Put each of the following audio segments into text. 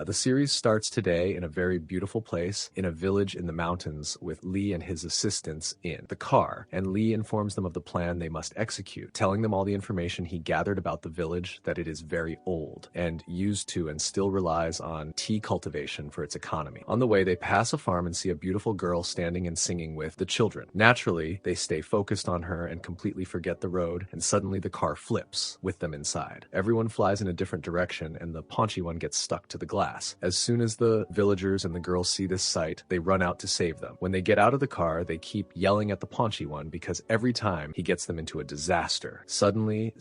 The series starts today in a very beautiful place in a village in the mountains with Lee and his assistants in the car, and Lee informs them of the plan they must execute, telling them all the information he gathered about the village, that it is very old and used to and still relies on tea cultivation for its economy. On the way, they pass a farm and see a beautiful girl standing and singing with the children. Naturally, they stay focused on her and completely forget the road, and suddenly the car flips with them inside. Everyone flies in a different direction, and the paunchy one gets stuck to the glass. As soon as the villagers and the girls see this sight, they run out to save them. When they get out of the car, they keep yelling at the paunchy one because every time he gets them into a disaster. Suddenly,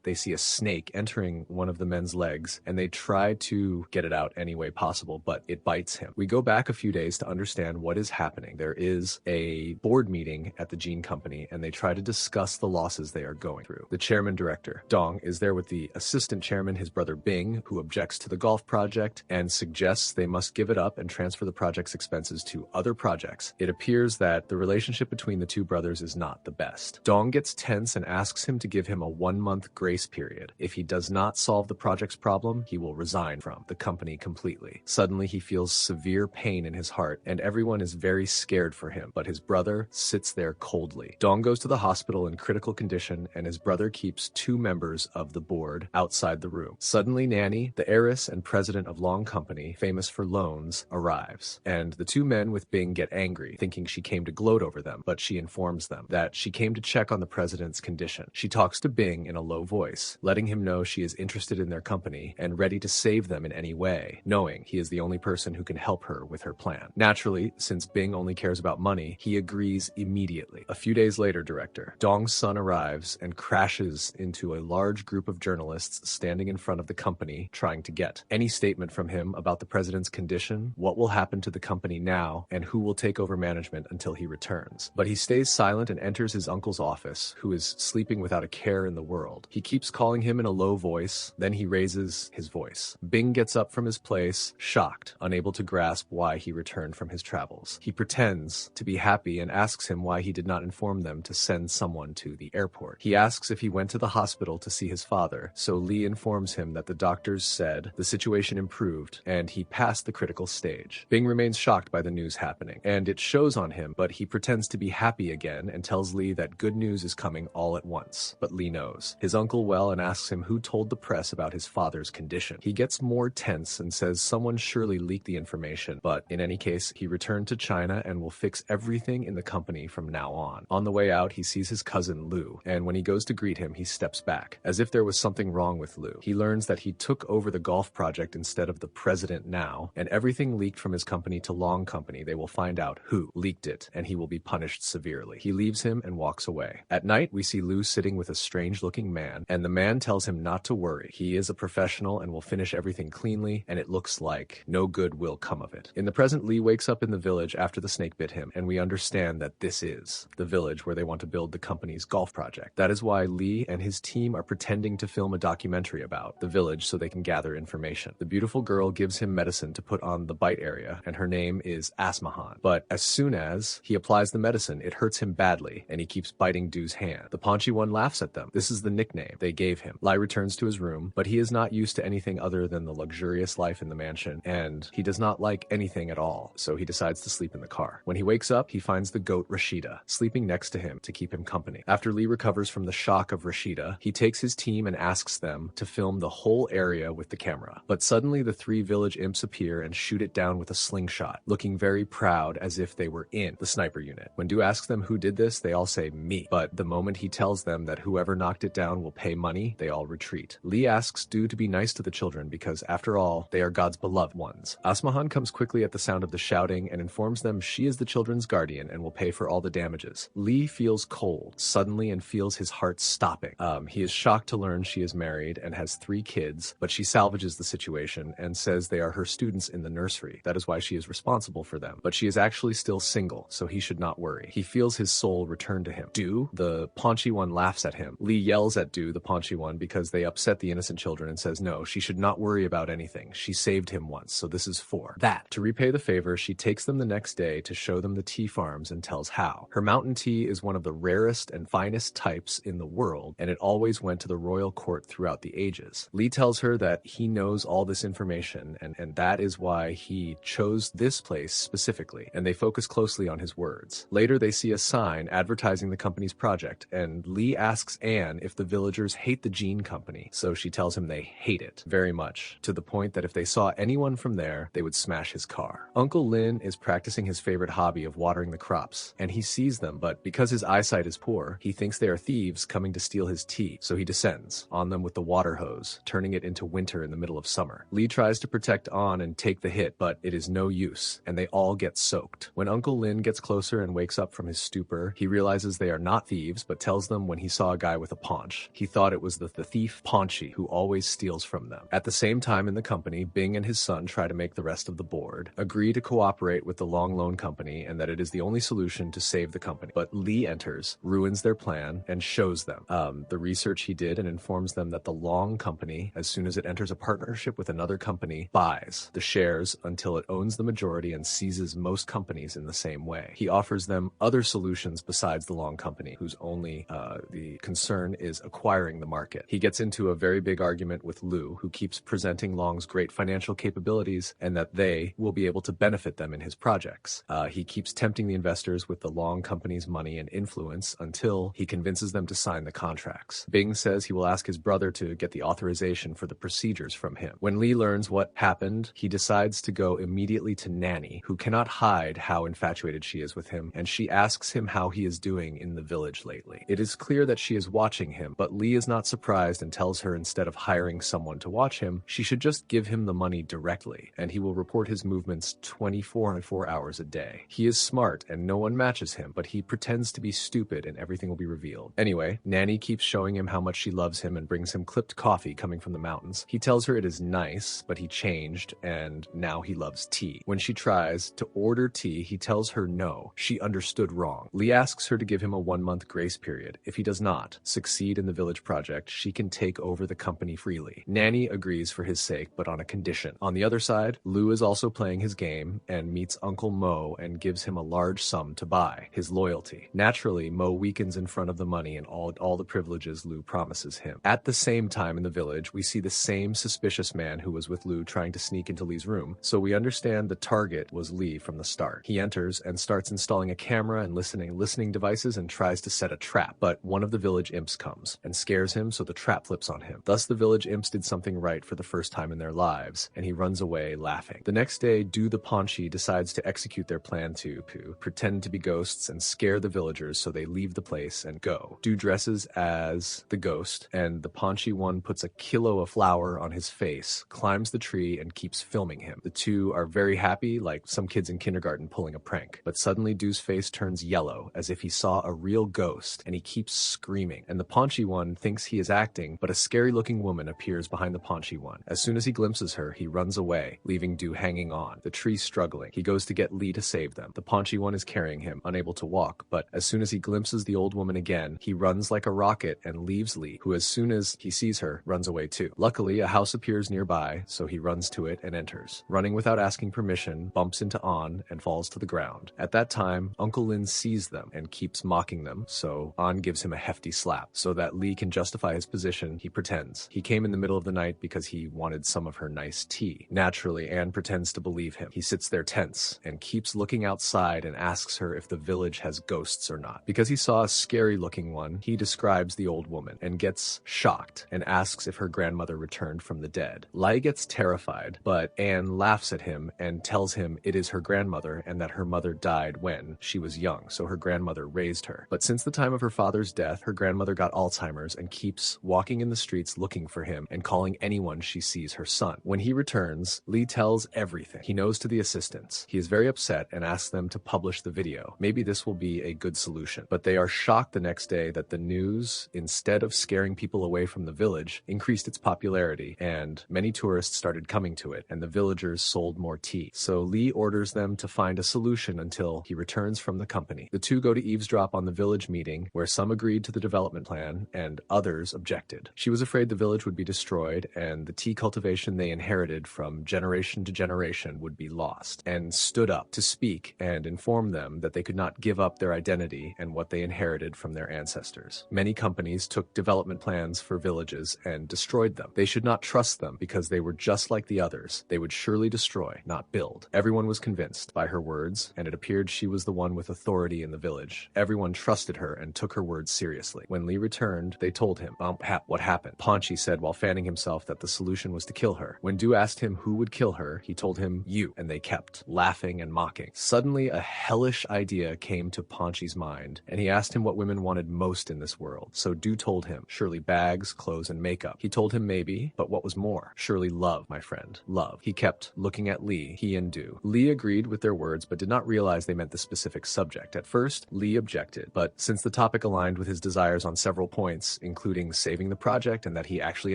they see a snake entering one of the men's legs, and they try to get it out any way possible, but it bites him. We go back a few days to understand what is happening. There is a board meeting at the Gene Company, and they try to discuss the losses they are going through. The chairman director, Dong, is there with the assistant chairman, his brother Bing, who objects to the golf project and suggests they must give it up and transfer the project's expenses to other projects. It appears that the relationship between the two brothers is not the best. Dong gets tense and asks him to give him a 1-month grace period. If he does not solve the project's problem, he will resign from the company completely. Suddenly, he feels severe pain in his heart, and everyone is very scared for him, but his brother sits there coldly. Dong goes to the hospital in critical condition, and his brother keeps 2 members of the board outside the room. Suddenly, Nanny, the heiress and president of Long Company, famous for loans, arrives, and the 2 men with Bing get angry, thinking she came to gloat over them, but she informs them that she came to check on the president's condition. She talks to Bing in a low voice, letting him know she is interested in their company and ready to save them in any way, knowing he is the only person who can help her with her plan. Naturally, since Bing only cares about money, he agrees immediately. A few days later, director, Dong's son arrives and crashes into a large group of journalists standing in front of the company trying to get any statement from him about the president's condition, what will happen to the company now, and who will take over management until he returns. But he stays silent and enters his uncle's office, who is sleeping without a care in the world. He keeps calling him in a low voice, then he raises his voice. Bing gets up from his place, shocked, unable to grasp why he returned from his travels. He pretends to be happy and asks him why he did not inform them to send someone to the airport. He asks if he went to the hospital to see his father, so Lee informs him that the doctors said the situation improved and he passed the critical stage. Bing remains shocked by the news happening, and it shows on him, but he pretends to be happy again and tells Lee that good news is coming all at once. But Lee knows his uncle well and asks him who told the press about his father's condition. He gets more tense and says someone surely leaked the information, but in any case, he returned to China and will fix everything in the company from now on. On the way out, he sees his cousin Lou, and when he goes to greet him, he steps back, as if there was something wrong with Lou. He learns that he took over the golf project instead of the president now, and everything leaked from his company to Long Company. They will find out who leaked it, and he will be punished severely. He leaves him and walks away. At night, we see Lou sitting with a strange-looking man, and the man tells him not to worry. He is a professional and will finish everything cleanly, and it looks like no good will come of it. In the present, Lee wakes up in the village after the snake bit him, and we understand that this is the village where they want to build the company's golf project. That is why Lee and his team are pretending to film a documentary about the village so they can gather information. The beautiful girl gives him medicine to put on the bite area, and her name is Asmahan. But as soon as he applies the medicine, it hurts him badly, and he keeps biting Du's hand. The paunchy one laughs at them. This is the nickname they gave him. Lai returns to his room, but he is not used to anything other than the luxurious life in the mansion, and he does not like anything at all, so he decides to sleep in the car. When he wakes up, he finds the goat Rashida sleeping next to him to keep him company. After Lee recovers from the shock of Rashida, he takes his team and asks them to film the whole area with the camera. But suddenly the 3 village imps appear and shoot it down with a slingshot, looking very proud as if they were in the sniper unit. When Du asks them who did this, they all say me, but the moment he tells them that whoever knocked it down will pay money, they all retreat. Lee asks Du to be nice to the children because, after all, they are God's beloved ones. Asmahan comes quickly at the sound of the shouting and informs them she is the children's guardian and will pay for all the damages. Lee feels cold suddenly and feels his heart stopping. He is shocked to learn she is married and has 3 kids, but she salvages the situation and says they are her students in the nursery. That is why she is responsible for them. But she is actually still single, so he should not worry. He feels his soul return to him. Du, the paunchy one, laughs at him. Lee yells at Du, the paunchy one, because they upset the innocent children, and says no, she should not worry about anything. She saved him once, so this is for that. To repay the favor, she takes them the next day to show them the tea farms and tells how. Her mountain tea is one of the rarest and finest types in the world, and it always went to the royal court throughout the ages. Lee tells her that he knows all this information information, and that is why he chose this place specifically, and they focus closely on his words. Later, they see a sign advertising the company's project, and Lee asks Anne if the villagers hate the Gene Company, so she tells him they hate it very much, to the point that if they saw anyone from there, they would smash his car. Uncle Lin is practicing his favorite hobby of watering the crops, and he sees them, but because his eyesight is poor, he thinks they are thieves coming to steal his tea, so he descends on them with the water hose, turning it into winter in the middle of summer. Lee tries to protect An and take the hit, but it is no use, and they all get soaked. When Uncle Lin gets closer and wakes up from his stupor, he realizes they are not thieves, but tells them when he saw a guy with a paunch. He thought it was the thief Paunchy, who always steals from them. At the same time in the company, Bing and his son try to make the rest of the board agree to cooperate with the Long Loan Company and that it is the only solution to save the company. But Lee enters, ruins their plan, and shows them the research he did and informs them that the Long Company, as soon as it enters a partnership with another company, buys the shares until it owns the majority and seizes most companies in the same way. He offers them other solutions besides the Long Company, whose only the concern is acquiring the market. He gets into a very big argument with Lou, who keeps presenting Long's great financial capabilities and that they will be able to benefit them in his projects. He keeps tempting the investors with the Long Company's money and influence until he convinces them to sign the contracts. Bing says he will ask his brother to get the authorization for the procedures from him. When Lee learns what happened, he decides to go immediately to Nanny, who cannot hide how infatuated she is with him, and she asks him how he is doing in the village lately. It is clear that she is watching him, but Lee is not surprised and tells her instead of hiring someone to watch him, she should just give him the money directly, and he will report his movements 24 hours a day. He is smart and no one matches him, but he pretends to be stupid and everything will be revealed. Anyway, Nanny keeps showing him how much she loves him and brings him clipped coffee coming from the mountains. He tells her it is nice, but he changed and now he loves tea. When she tries to order tea, he tells her no, she understood wrong. Lee asks her to give him a 1-month grace period. If he does not succeed in the village project, she can take over the company freely. Nanny agrees for his sake, but on a condition. On the other side, Lou is also playing his game and meets Uncle Mo and gives him a large sum to buy his loyalty. Naturally, Mo weakens in front of the money and all the privileges Lou promises him. At the same time in the village, we see the same suspicious man who was with Lou trying to sneak into Lee's room, so we understand the target was Lee from the start. He enters and starts installing a camera and listening devices and tries to set a trap, but one of the village imps comes and scares him, so the trap flips on him. Thus the village imps did something right for the first time in their lives, and he runs away laughing. The next day, Do the Paunchy decides to execute their plan to pretend to be ghosts and scare the villagers, so they leave the place and go. Do dresses as the ghost, and the Paunchy one puts a kilo of flour on his face, climbs the tree, and keeps filming him. The two are very happy, like some kids in kindergarten pulling a prank. But suddenly Do's face turns yellow, as if he saw a real ghost, and he keeps screaming. And the Paunchy one thinks he is acting, but a scary-looking woman appears behind the Paunchy one. As soon as he glimpses her, he runs away, leaving Do hanging on, the tree struggling. He goes to get Lee to save them. The Paunchy one is carrying him, unable to walk, but as soon as he glimpses the old woman again, he runs like a rocket and leaves Lee, who as soon as he sees her, runs away too. Luckily, a house appears nearby, so he runs to it and enters. Running without asking permission, bumps into An and falls to the ground. At that time, Uncle Lin sees them and keeps mocking them, so An gives him a hefty slap. So that Lee can justify his position, he pretends. He came in the middle of the night because he wanted some of her nice tea. Naturally, Anne pretends to believe him. He sits there tense and keeps looking outside and asks her if the village has ghosts or not. Because he saw a scary-looking one, he describes the old woman and gets shocked and asks if her grandmother returned from the dead. Lai gets terrified, but Anne laughs at him and tells him it is her grandmother and that her mother died when she was young, so her grandmother raised her. But since the time of her father's death, her grandmother got Alzheimer's and keeps walking in the streets looking for him and calling anyone she sees her son. When he returns, Lee tells everything he knows to the assistants. He is very upset and asks them to publish the video. Maybe this will be a good solution. But they are shocked the next day that the news, instead of scaring people away from the village, increased its popularity, and many tourists started coming to it, and the villagers sold more tea. So Lee orders them to find a solution until he returns from the company. The two go to eavesdrop on the village meeting, where some agreed to the development plan and others objected. She was afraid the village would be destroyed and the tea cultivation they inherited from generation to generation would be lost, and stood up to speak and inform them that they could not give up their identity and what they inherited from their ancestors. Many companies took development plans for villages and destroyed them. They should not trust them because they were just like the others. They would surely destroy, not build. Everyone was convinced by her words, and it appeared she was the one with authority in the village. Everyone trusted her and took her words seriously. When Lee returned, they told him what happened. Ponchi said while fanning himself that the solution was to kill her. When Du asked him who would kill her, he told him, "You," and they kept laughing and mocking. Suddenly, a hellish idea came to Ponchi's mind, and he asked him what women wanted most in this world. So Du told him, surely bags, clothes, and makeup. He told him maybe, but what was more? Surely love, my friend, love. He kept looking at Lee, he and Du. Lee agreed with their words, but did not realize they meant the specific subject. At first, Lee objected, but since the topic aligned with his desires on several points, including saving the project and that he actually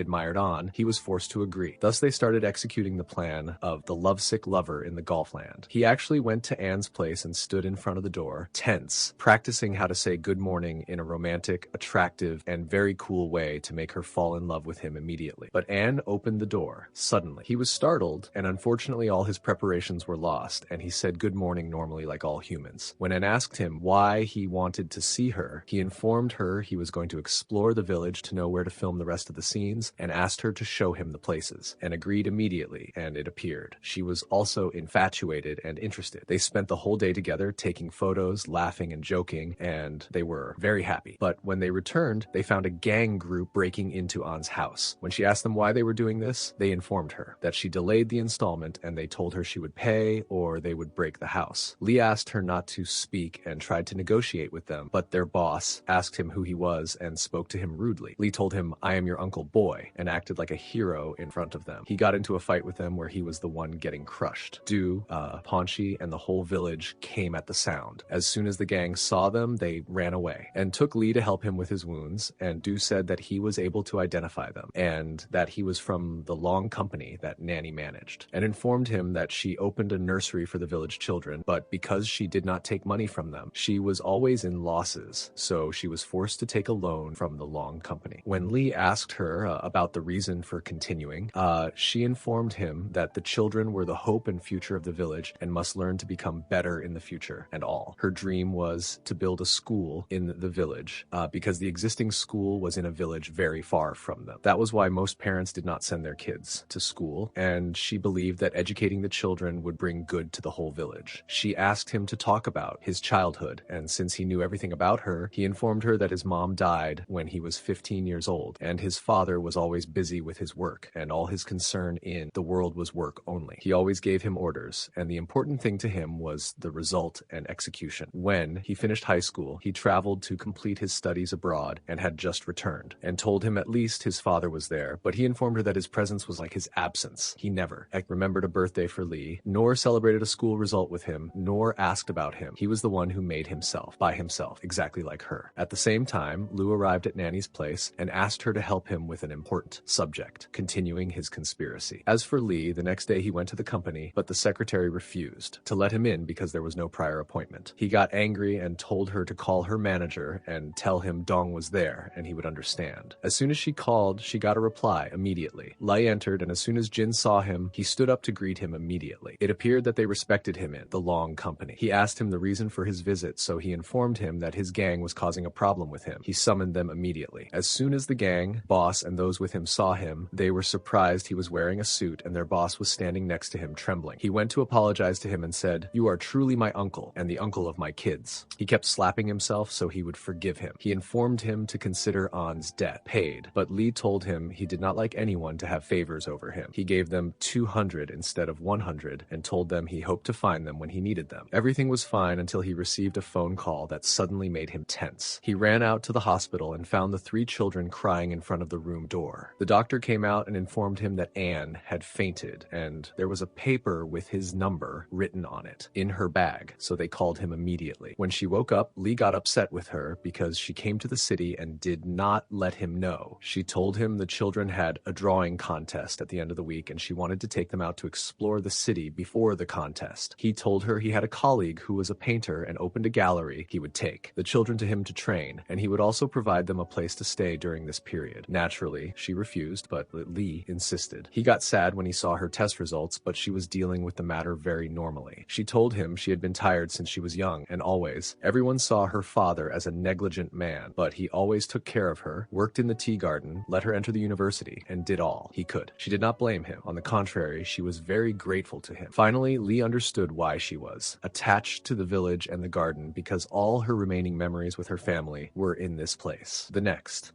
admired An, he was forced to agree. Thus, they started executing the plan of the lovesick lover in the Golfland. He actually went to Anne's place and stood in front of the door, tense, practicing how to say good morning in a romantic, attractive, and very cool way to make her fall in love with him immediately. But Anne opened the door, suddenly. He was startled, and unfortunately all his preparations were lost, and he said good morning normally like all humans. When Anne asked him why he wanted to see her, he informed her he was going to explore the village to know where to film the rest of the scenes, and asked her to show him the places, and agreed immediately, and it appeared. She was also infatuated and interested. They spent the whole day together, taking photos, laughing and joking, and they were very happy. But when they returned, they found a gang group breaking into An's house. When she asked them why they were doing this, they informed her that she delayed the installment, and they told her she would pay or they would break the house. Lee asked her not to speak and tried to negotiate with them, but their boss asked him who he was and spoke to him rudely. Lee told him, "I am your Uncle Boy," and acted like a hero in front of them. He got into a fight with them where he was the one getting crushed. Du, Ponchi, and the whole village came at the sound. As soon as the gang saw them, they ran away and took Lee to help him with his wounds, and Du said that he was able to identify them and that he was from the Long Company that Nanny managed, and informed him that she opened a nursery for the village children, but because she did not take money from them, she was always in losses, so she was forced to take a loan from the Long Company. When Lee asked her about the reason for continuing, she informed him that the children were the hope and future of the village and must learn to become better in the future and all. Her dream was to build a school in the village because the existing school was in a village very far from them. That was why most parents did not send their kids to school, and she believed that educating the children would bring good to the whole village. She asked him to talk about his childhood, and since he knew everything about her, he informed her that his mom died when he was 15 years old, and his father was always busy with his work, and all his concern in the world was work only. He always gave him orders, and the important thing to him was the result and execution. When he finished high school, he traveled to complete his studies abroad and had just returned, and told him at least his father was there, but he informed her that his presence was like his absence. He never remembered a birthday for Lee, nor celebrated a school result with him, nor asked about him. He was the one who made himself, by himself, exactly like her. At the same time, Lou arrived at Nanny's place and asked her to help him with an important subject, continuing his conspiracy. As for Lee, the next day he went to the company, but the secretary refused to let him in because there was no prior appointment. He got angry and told her to call her manager and tell him Dong was there and he would understand. As soon as she called, she got a reply immediately. Lai entered, and as soon as Jin saw him, he stood up to greet him immediately. It appeared that they respected him in the Long Company. He asked him the reason for his visit, so he informed him that his gang was causing a problem with him. He summoned them immediately. As soon as the gang, boss, and those with him saw him, they were surprised he was wearing a suit and their boss was standing next to him trembling. He went to apologize to him and said, "You are truly my uncle and the uncle of my kids." He kept slapping himself so he would forgive him. He informed him to consider An's debt paid, but Lee told him he did not like anyone to have favors over him. He gave them 200 instead of 100 and told them he hoped to find them when he needed them. Everything was fine until he received a phone call that suddenly made him tense. He ran out to the hospital and found the 3 children crying in front of the room door. The doctor came out and informed him that Anne had fainted, and there was a paper with his number written on it in her bag, so they called him immediately. When she woke up, Lee got upset with her because she came to the city and did not let him know. She told him the children had a drawing contest at the end of the week and she wanted to take them out to explore the city before the contest. He told her he had a colleague who was a painter and opened a gallery he would take the children to him to train, and he would also provide them a place to stay during this period. Naturally, she refused, but Lee insisted. He got sad when he saw her test results, but she was dealing with the matter very normally. She told him she had been tired since she was young, and always. Everyone saw her father as a negligent man, but he always took care of her, worked in the tea garden, let her enter the university, and did all he could. She did did not blame him. On the contrary, she was very grateful to him. Finally, Lee understood why she was attached to the village and the garden because all her remaining memories with her family were in this place.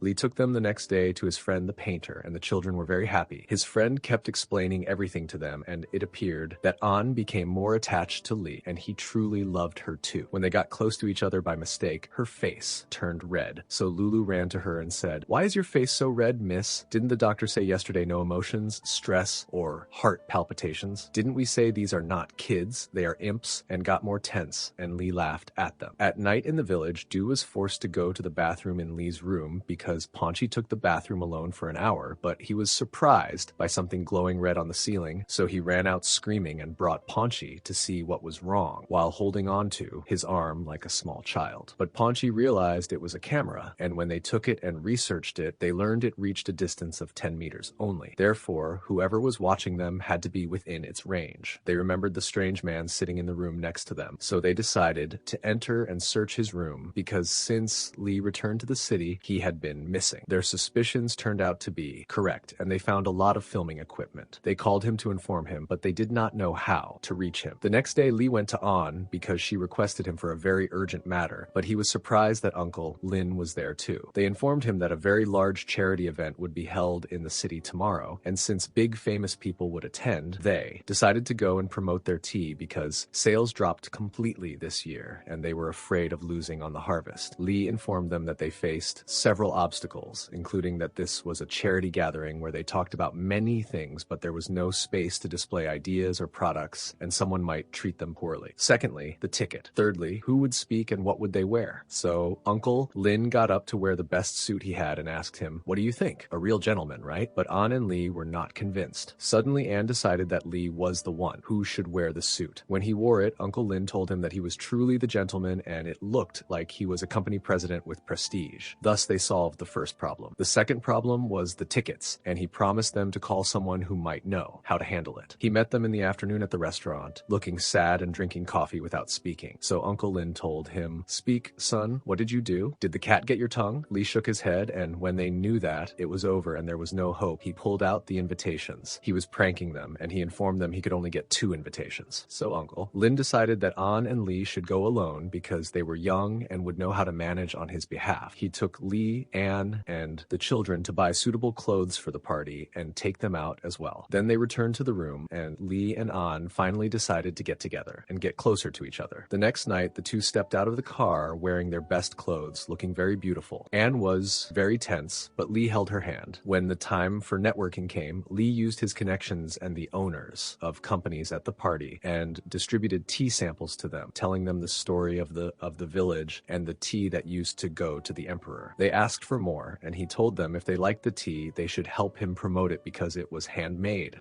Lee took them the next day to his friend the painter, and the children were very happy. His friend kept explaining everything to them, and it appeared that An became more attached to Lee, and he truly loved her too. When they got close to each other by mistake, her face turned red. So Lulu ran to her and said, "Why is your face so red, miss? Didn't the doctor say yesterday no emotions, stress, or heart palpitations? Didn't we say these are not kids, they are imps?" and got more tense, and Lee laughed at them. At night in the village, Du was forced to go to the bathroom in Lee's room because Ponchi took the bathroom alone for an hour, but he was surprised by something glowing red on the ceiling, so he ran out screaming and brought Ponchi to see what was wrong, while holding on to his arm like a small child. But Ponchi realized it was a camera, and when they took it and researched it, they learned it reached a distance of 10 meters only. Therefore, whoever was watching them had to be within its range. They remembered the strange man sitting in the room next to them, so they decided to enter and search his room because since Lee returned to the city, he had been missing. Their suspicions turned out to be correct, and they found a lot of filming equipment. They called him to inform him, but they did not know how to reach him. The next day, Lee went to An because she requested him for a very urgent matter, but he was surprised that Uncle Lin was there too. They informed him that a very large charity event would be held in the city tomorrow, and since big famous people would attend, they decided to go and promote their tea because sales dropped completely this year, and they were afraid of losing on the harvest. Lee informed them that they faced several obstacles, including that this was a charity gathering where they talked about many things, but there was no space to display ideas or products, and someone might treat them poorly. Secondly, the ticket. Thirdly, who would speak and what would they wear? So Uncle Lin got up to wear the best suit he had and asked him, "What do you think? A real gentleman, right?" But An and Lee were not convinced. Suddenly, Anne decided that Lee was the one who should wear the suit. When he wore it, Uncle Lin told him that he was truly the gentleman, and it looked like he was a company president with prestige. Thus, they solved the first problem. The second problem was the tickets, and he promised them to call someone who might know how to handle it. He met them in the afternoon at the restaurant, looking sad and drinking coffee without speaking. So Uncle Lin told him, "Speak, son, what did you do? Did the cat get your tongue?" Lee shook his head, and when they knew that it was over and there was no hope, he pulled out the invitations. He was pranking them, and he informed them he could only get 2 invitations. So Uncle Lin decided that An and Lee should go alone because they were young and would know how to manage on his behalf. He took Lee, Anne, and the children to buy suitable clothes for the party and take them out as well. Then they returned to the room, and Lee and An finally decided to get together and get closer to each other. The next night, the two stepped out of the car wearing their best clothes, looking very beautiful. Anne was very tense, but Lee held her hand. When the time for networking came, Lee used his connections and the owners of companies at the party and distributed tea samples to them, telling them the story of the village and the tea that used to go to the emperor. They asked for more, and he told them if they liked the tea, they should help him promote it because it was handmade,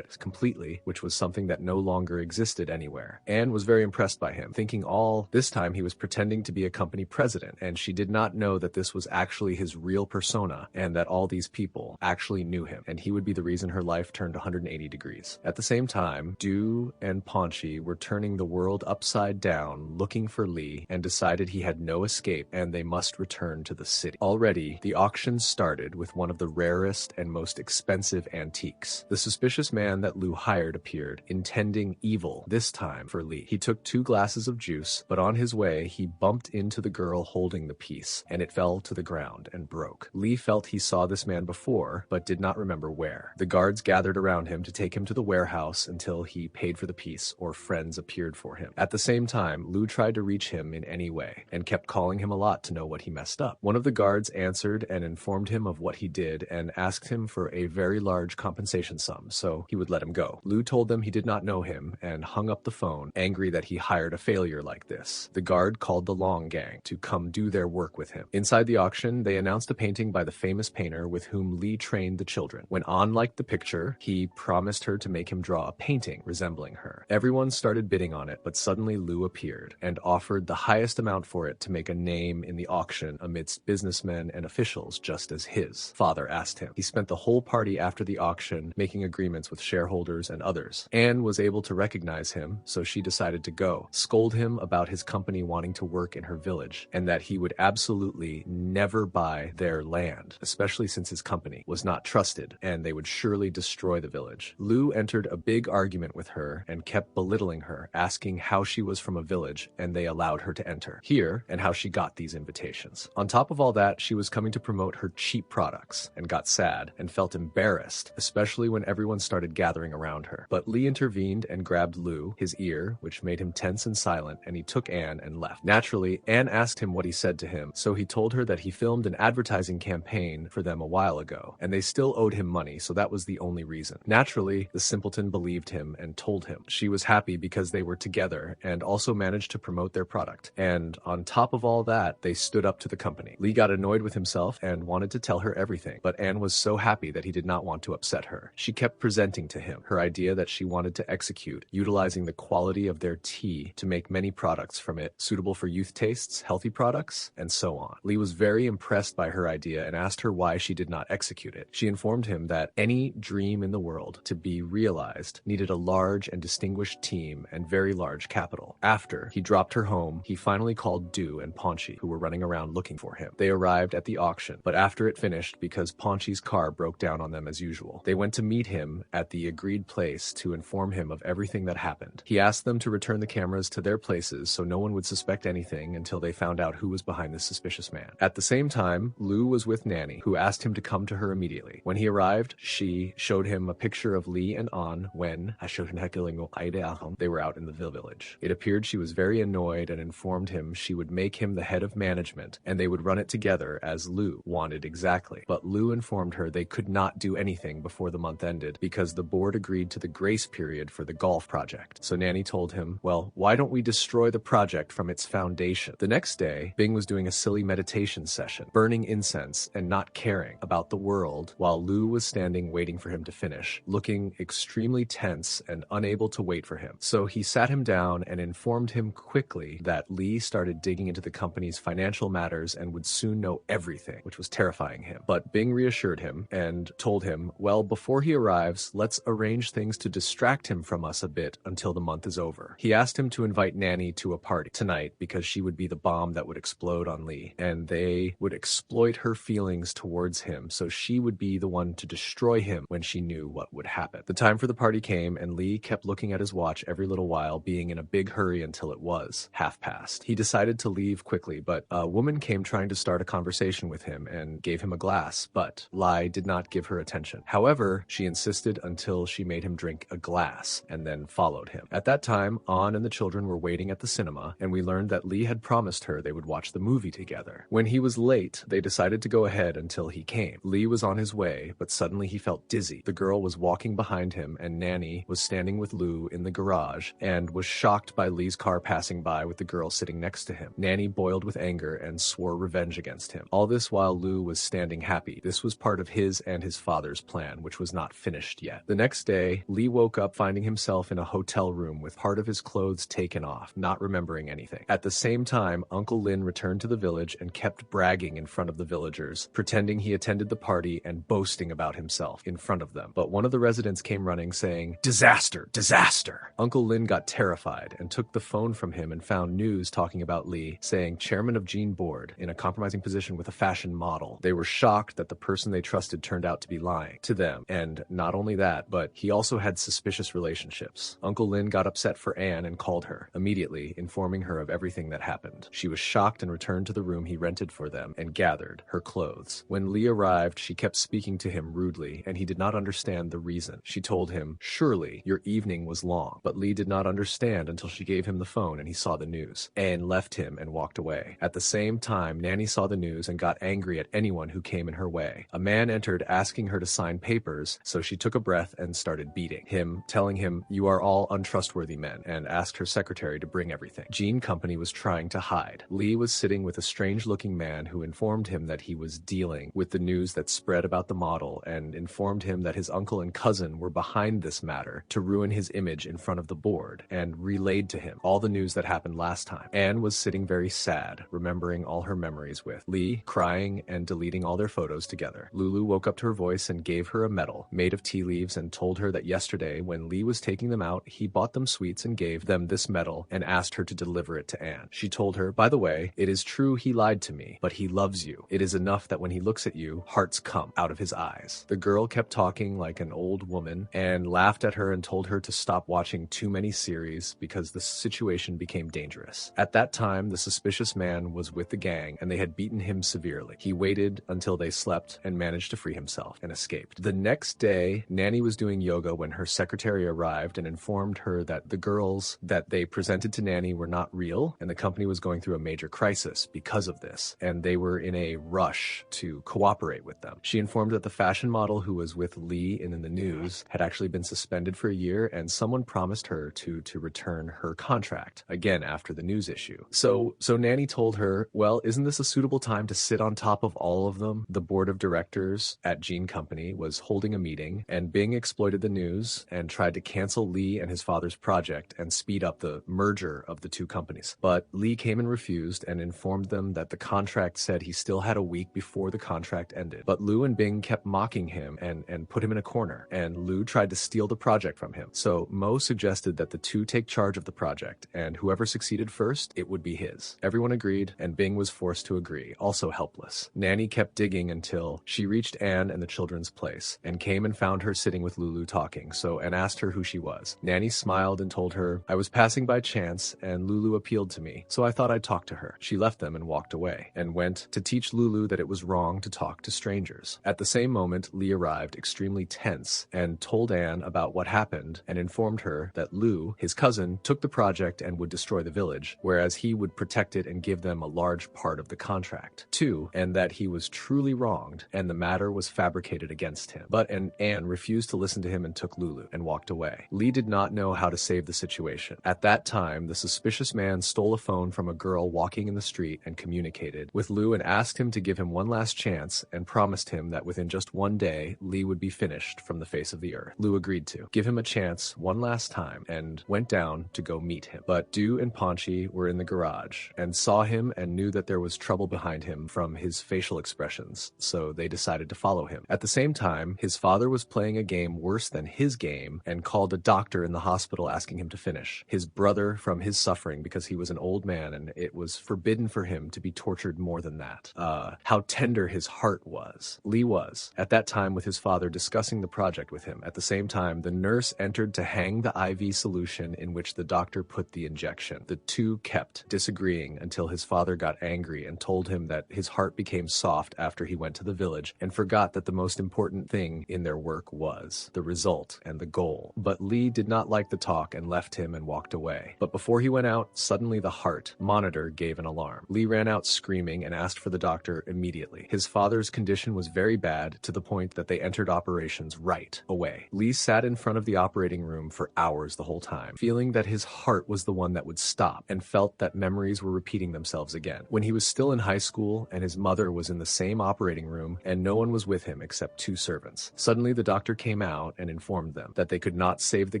completely, which was something that no longer existed anywhere. Anne was very impressed by him, thinking all this time he was pretending to be a company president, and she did not know that this was actually his real persona and that all these people actually knew him, and he would be the reason her life turned 180 degrees. At the same time, Du and Ponchi were turning the world upside down, looking for Lee, and decided he had no escape and they must return to the city. Already, the auction started with one of the rarest and most expensive antiques. The suspicious man that Lu hired appeared, intending evil, this time for Lee. He took 2 glasses of juice, but on his way, he bumped into the girl holding the piece, and it fell to the ground and broke. Lee felt he saw this man before, but did not remember where. The guards gathered around him to take him to the warehouse until he paid for the piece or friends appeared for him. At the same time, Lu tried to reach him in any way and kept calling him a lot to know what he messed up. One of the guards answered and informed him of what he did and asked him for a very large compensation sum, so he would let him go. Lu told them he did not know him and hung up the phone, angry that he hired a failure like this. The guard called the Long Gang to come do their work with him. Inside the auction, they announced a painting by the famous painter with whom Lee trained the children. When An liked the picture, he promised her to make him draw a painting resembling her. Everyone started bidding on it, but suddenly Lu appeared and offered the highest amount for it to make a name in the auction amidst businessmen and officials just as his father asked him. He spent the whole party after the auction making agreements with shareholders and others. Anne was able to recognize him, so she decided to go, scold him about his company wanting to work in her village, and that he would absolutely never buy their land, especially since his company was not trusted and they would surely destroy the village. Lu entered a big argument with her and kept belittling her, asking how she was from a village and they allowed her to enter here and how she got these invitations. On top of all that, she was coming to promote her cheap products and got sad and felt embarrassed, especially when everyone started gathering around her. But Lee intervened and grabbed Lu, his ear, which made him tense and silent, and he took Anne and left. Naturally, Anne asked him what he said to him, so he told her that he filmed an advertising campaign for them a while ago, and they still owed him money, so that was the only reason. Naturally, the simpleton believed him and told him. She was happy because they were together and also managed to promote their product. And on top of all that, they stood up to the company. Lee got annoyed with himself and wanted to tell her everything, but Anne was so happy that he did not want to upset her. She kept presenting to him her idea that she wanted to execute, utilizing the quality of their tea to make many products from it, suitable for youth tastes, healthy products, and so on. Lee was very impressed by her idea and asked her why she did not execute it. She informed him that any dream in the world to be realized needed a large and distinguished team and very large capital. After he dropped her home, he finally called Du and Ponchi, who were running around looking for him. They arrived at the auction, but after it finished because Ponchi's car broke down on them as usual. They went to meet him at the agreed place to inform him of everything that happened. He asked them to return the cameras to their places so no one would suspect anything until they found out who was behind this suspicious man. At the same time, Lu was with Nanny, who asked him to come to her immediately. When he arrived, she showed him a picture of Lee and An when they were out in the village. It appeared she was very annoyed and informed him she would make him the head of management and they would run it together as Lu wanted exactly. But Lu informed her they could not do anything before the month ended because the board agreed to the grace period for the golf project. So Nanny told him, well, why don't we destroy the project from its foundation? The next day, Bing was doing a silly meditation session, burning incense and not caring about the world while Lu was standing waiting for him to finish, looking extremely tense and unable to wait for him. So he sat him down and informed him quickly that Lee started digging into the company's financial matters and would soon know everything, which was terrifying him. But Bing reassured him and told him, well, before he arrives, let's arrange things to distract him from us a bit until the month is over. He asked him to invite Nanny to a party tonight because she would be the bomb that would explode on Lee, and they would exploit her feelings towards him, so she would be the one to destroy him when she knew what would happen. The time for the party came, and Lee kept looking at his watch every little while, being in a big hurry until it was half past. He decided to leave quickly, but a woman came trying to start a conversation with him and gave him a glass, but Lai did not give her attention. However, she insisted until she made him drink a glass and then followed him. At that time, An and the children were waiting at the cinema, and we learned that Lee had promised her they would watch the movie together. When he was late, they decided to go ahead until he came. Lee was on his way, but suddenly he felt dizzy. The girl was walking behind him, and Nanny was standing with Lu in the garage and was shocked by Lee's car passing by with the girl sitting next to him. Nanny boiled with anger and swore revenge against him. All this while Lu was standing happy. This was part of his and his father's plan, which was not finished yet. The next day, Lee woke up finding himself in a hotel room with part of his clothes taken off, not remembering anything. At the same time, Uncle Lin returned to the village and kept bragging in front of the villagers, pretending he attended the party and boasting about himself in front of them. But one of the residents came running saying, "Disaster! Disaster!" Uncle Lin got terrified and took the phone from him and found news talking about Lee, saying chairman of Gene Board, in a compromising position with a fashion model. They were shocked that the person they trusted turned out to be lying to them. And not only that, but he also had suspicious relationships. Uncle Lin got upset for Anne and called her, immediately informing her of everything that happened. She was shocked and returned to the room he rented for them and gathered her clothes. When Lee arrived, she kept speaking to him rudely, and he did not understand the reason. She told him, "Surely your evening was long." But Lee did not understand until she gave him the phone and he saw the news. Anne left him and walked away. At the same time, Nanny saw the news and got angry at anyone who came in her way. A man entered asking her to sign papers, so she took a breath and started beating him, telling him, "You are all untrustworthy men," and asked her secretary to bring everything. Gene Company was trying to hide. Lee was sitting with a strange-looking man who informed him that he was dealing with the news that spread about the model and informed him that his uncle and cousin were behind this matter to ruin his image in front of the board, and relayed to him all the news that happened last time. Anne was sitting very sad, remembering all her memories with Lee, crying and deleting all their photos together. Lulu woke up to her voice and gave her a medal made of tea leaves and told her that yesterday, when Lee was taking them out, he bought them sweets and gave them this medal and asked her to deliver it to Anne. She told her, "By the way, it is true he lied to me, but he loves you. It is enough that when he looks at you, hearts come out of his eyes." eyes. The girl kept talking like an old woman and laughed at her and told her to stop watching too many series because the situation became dangerous. At that time, the suspicious man was with the gang and they had beaten him severely. He waited until they slept and managed to free himself and escaped. The next day, Nanny was doing yoga when her secretary arrived and informed her that the girls that they presented to Nanny were not real and the company was going through a major crisis because of this, and they were in a rush to cooperate with them. She informed that the fashion model who was with Lee in the news had actually been suspended for a year, and someone promised her to return her contract, again after the news issue. So Nanny told her, well, isn't this a suitable time to sit on top of all of them? The board of directors at Gene Company was holding a meeting, and Bing exploited the news and tried to cancel Lee and his father's project and speed up the merger of the two companies. But Lee came and refused and informed them that the contract said he still had a week before the contract ended. But Lou and Bing kept mocking him and put him in a corner, and Lou tried to steal the project from him. So Mo suggested that the two take charge of the project, and whoever succeeded first, it would be his. Everyone agreed, and Bing was forced to agree, also helpless. Nanny kept digging until she reached Anne and the children's place, and came and found her sitting with Lulu talking, and asked her who she was. Nanny smiled and told her, I was passing by chance, and Lulu appealed to me, so I thought I'd talk to her. She left them and walked away, and went to teach Lulu that it was wrong to talk to strangers. At the same moment, Lee arrived, extremely tense, and told Anne about what happened, and informed her that Lou, his cousin, took the project and would destroy the village, whereas he would protect it and give them a large part of the contract. 2, and that he was truly wronged, and the matter was fabricated against him. But Anne refused to listen to him and took Lulu and walked away. Lee did not know how to save the situation. At that time, the suspicious man stole a phone from a girl walking in the street and communicated with Lou and asked him to give him one last chance and promised him that within just one day, Lee would be finished from the face of the earth. Lou agreed to give him a chance one last time and went down to go meet him. But Du and Ponchi were in the garage and saw him and knew that there was trouble behind him from his facial expressions, so they decided to follow him. At the same time, his father was playing a game worse than his game and called a doctor in the hospital asking him to finish his brother from his suffering because he was an old man and it was forbidden for him to be tortured more than that. How tender his heart was. Lee was, at that time, with his father discussing the project with him. At the same time, the nurse entered to hang the IV solution in which the doctor put the injection. The two kept disagreeing until his father got angry and told him that his heart became soft after he went to the village and forgot that the most important thing in their work was the result and the goal. But Lee did not like the talk and left him and walked away. But before he went out, suddenly the heart monitor gave an alarm. Lee ran out screaming and asked for the doctor immediately. His father's condition was very bad to the point that they entered operations right away. Lee sat in front of the operating room for hours the whole time, feeling that his heart was the one that would stop, and felt that memories were repeating themselves again. When he was still in high school and his mother was in the same operating room and no one was with him except 2 servants. Suddenly the doctor came out and informed them that they could not save the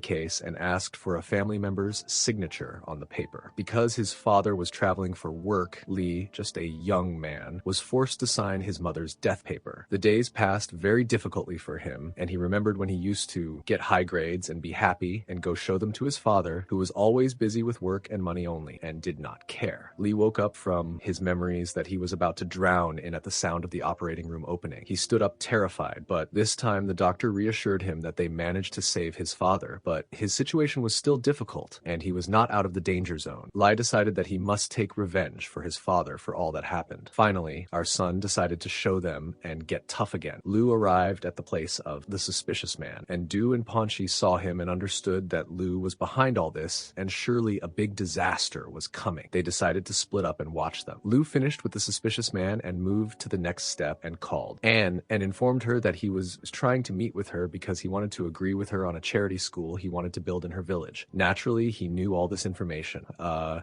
case and asked for a family member's signature on the paper. Because his father was traveling for work, Lee, just a young man, was forced to sign his mother's death paper. The days passed very difficultly for him, and he remembered when he used to get high grades and be happy and go show them to his father, who was always busy with work and money only and did not care. Lee woke up from his memories that he was about to drown in at the sound of the operating room opening. He stood up terrified, but this time the doctor reassured him that they managed to save his father, but his situation was still difficult and he was not out of the danger zone. Lee decided that he must take revenge for his father for all that happened. Finally, our son decided to show them and get tough again. Lou arrived at the place of the suspicious man, and Du and Ponchi saw him and understood that Lou was behind all this, and surely a big disaster was coming. They decided to split up and watch them. Lou finished with the suspicious man and moved to the next step and called Anne and informed her that he was trying to meet with her because he wanted to agree with her on a charity school he wanted to build in her village. Naturally, he knew all this information